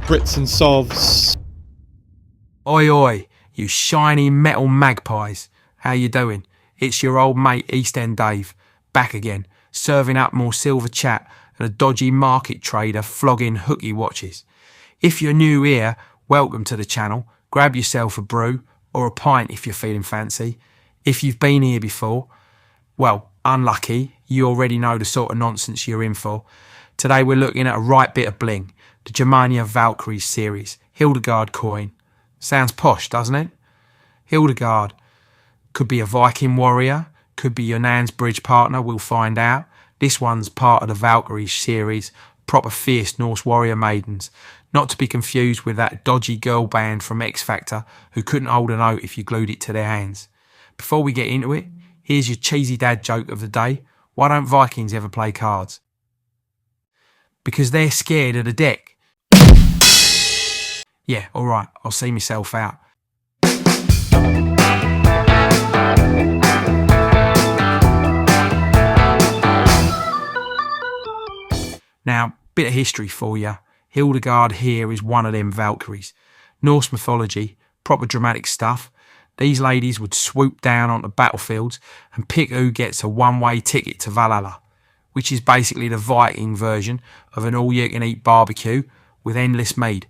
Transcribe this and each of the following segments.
Brits and Sovs. Oi oi, you shiny metal magpies. How you doing? It's your old mate Eastend Dave, back again, serving up more silver chat and a dodgy market trader flogging hooky watches. If you're new here, welcome to the channel. Grab yourself a brew or a pint if you're feeling fancy. If you've been here before, well, unlucky, you already know the sort of nonsense you're in for. Today we're looking at a right bit of bling, the Germania Valkyries Series, Hildegard coin. Sounds posh, doesn't it? Hildegard could be a Viking warrior, could be your nan's bridge partner, we'll find out. This one's part of the Valkyrie series, proper fierce Norse warrior maidens, not to be confused with that dodgy girl band from X Factor who couldn't hold a note if you glued it to their hands. Before we get into it, here's your cheesy dad joke of the day. Why don't Vikings ever play cards? Because they're scared of the deck. Yeah, alright, I'll see myself out. Now, bit of history for you. Hildegard here is one of them Valkyries. Norse mythology, proper dramatic stuff. These ladies would swoop down onto battlefields and pick who gets a one-way ticket to Valhalla, which is basically the Viking version of an all-you-can-eat barbecue with endless mead.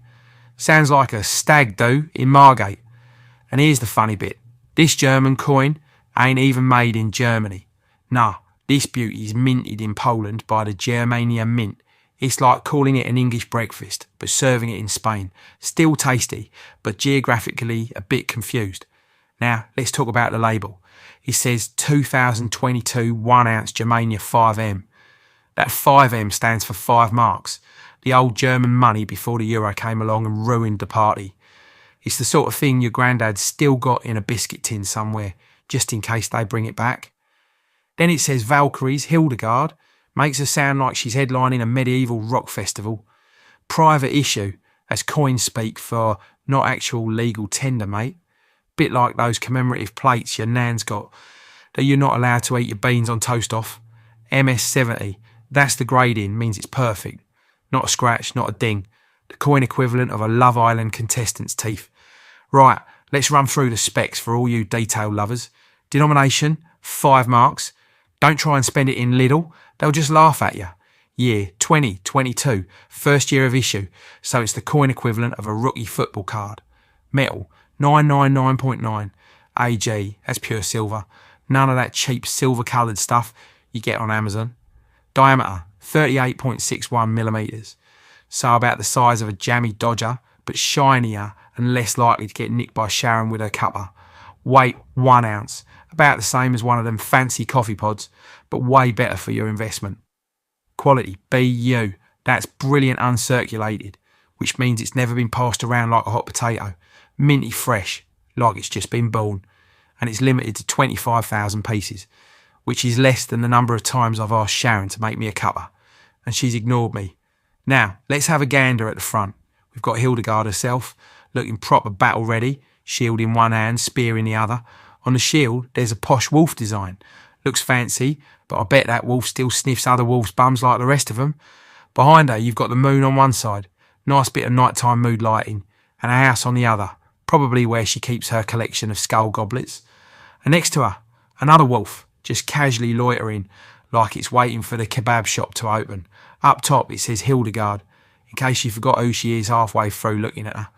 Sounds like a stag do in Margate. And here's the funny bit. This German coin ain't even made in Germany. Nah, this beauty is minted in Poland by the Germania Mint. It's like calling it an English breakfast, but serving it in Spain. Still tasty, but geographically a bit confused. Now, let's talk about the label. It says 2022 1 ounce Germania 5M. That 5M stands for 5 marks. The old German money before the euro came along and ruined the party. It's the sort of thing your granddad's still got in a biscuit tin somewhere, just in case they bring it back. Then it says Valkyries Hildegard, makes her sound like she's headlining a medieval rock festival. Private issue, as coins speak for not actual legal tender, mate. Bit like those commemorative plates your nan's got that you're not allowed to eat your beans on toast off. MS70, that's the grading, means it's perfect. Not a scratch, not a ding. The coin equivalent of a Love Island contestant's teeth. Right, let's run through the specs for all you detail lovers. Denomination, 5 marks. Don't try and spend it in Lidl, they'll just laugh at you. Year, 2022, first year of issue, so it's the coin equivalent of a rookie football card. Metal, 999.9. AG, that's pure silver. None of that cheap silver coloured stuff you get on Amazon. Diameter, 38.61 millimetres. So about the size of a jammy Dodger, but shinier and less likely to get nicked by Sharon with her cuppa. Weight, 1 ounce. About the same as one of them fancy coffee pods, but way better for your investment. Quality, BU. That's brilliant uncirculated, which means it's never been passed around like a hot potato. Minty fresh, like it's just been born. And it's limited to 25,000 pieces, which is less than the number of times I've asked Sharon to make me a cuppa, and she's ignored me. Now, let's have a gander at the front. We've got Hildegard herself, looking proper battle ready, shield in one hand, spear in the other. On the shield, there's a posh wolf design. Looks fancy, but I bet that wolf still sniffs other wolves' bums like the rest of them. Behind her, you've got the moon on one side, nice bit of nighttime mood lighting, and a house on the other, probably where she keeps her collection of skull goblets. And next to her, another wolf, just casually loitering, like it's waiting for the kebab shop to open. Up top, it says Hildegard, in case you forgot who she is halfway through looking at her.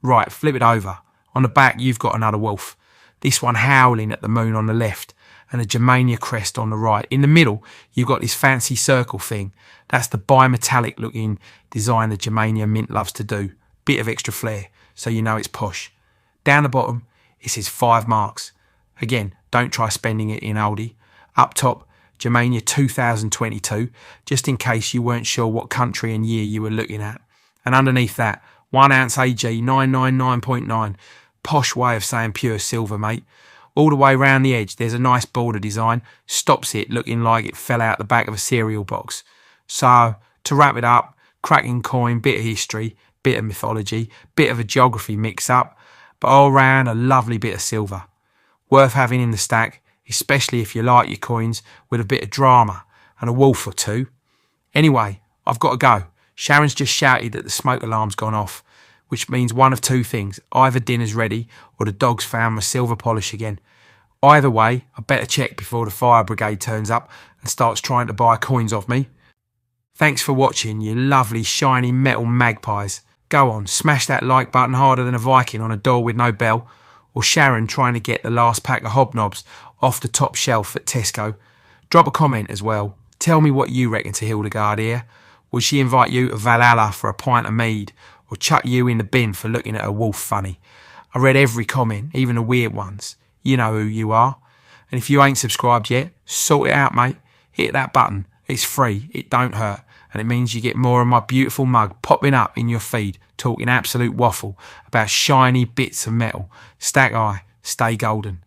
Right, flip it over. On the back, you've got another wolf. This one howling at the moon on the left, and a Germania crest on the right. In the middle, you've got this fancy circle thing. That's the bimetallic looking design the Germania Mint loves to do. Bit of extra flair, so you know it's posh. Down the bottom, it says 5 marks. Again, don't try spending it in Aldi. Up top, Germania 2022, just in case you weren't sure what country and year you were looking at. And underneath that, 1 ounce AG 999.9. Posh way of saying pure silver, mate. All the way round the edge, there's a nice border design. Stops it looking like it fell out the back of a cereal box. So, to wrap it up, cracking coin, bit of history, bit of mythology, bit of a geography mix-up, but all round a lovely bit of silver. Worth having in the stack, especially if you like your coins with a bit of drama and a wolf or two. Anyway, I've got to go. Sharon's just shouted that the smoke alarm's gone off, which means one of two things. Either dinner's ready or the dog's found my silver polish again. Either way, I better check before the fire brigade turns up and starts trying to buy coins off me. Thanks for watching, you lovely shiny metal magpies. Go on, smash that like button harder than a Viking on a door with no bell, or Sharon trying to get the last pack of hobnobs off the top shelf at Tesco. Drop a comment as well. Tell me what you reckon to Hildegard here. Would she invite you to Valhalla for a pint of mead, or chuck you in the bin for looking at a wolf funny? I read every comment, even the weird ones. You know who you are. And if you ain't subscribed yet, sort it out, mate. Hit that button. It's free, it don't hurt, and it means you get more of my beautiful mug popping up in your feed, talking absolute waffle about shiny bits of metal. Stack high, stay golden.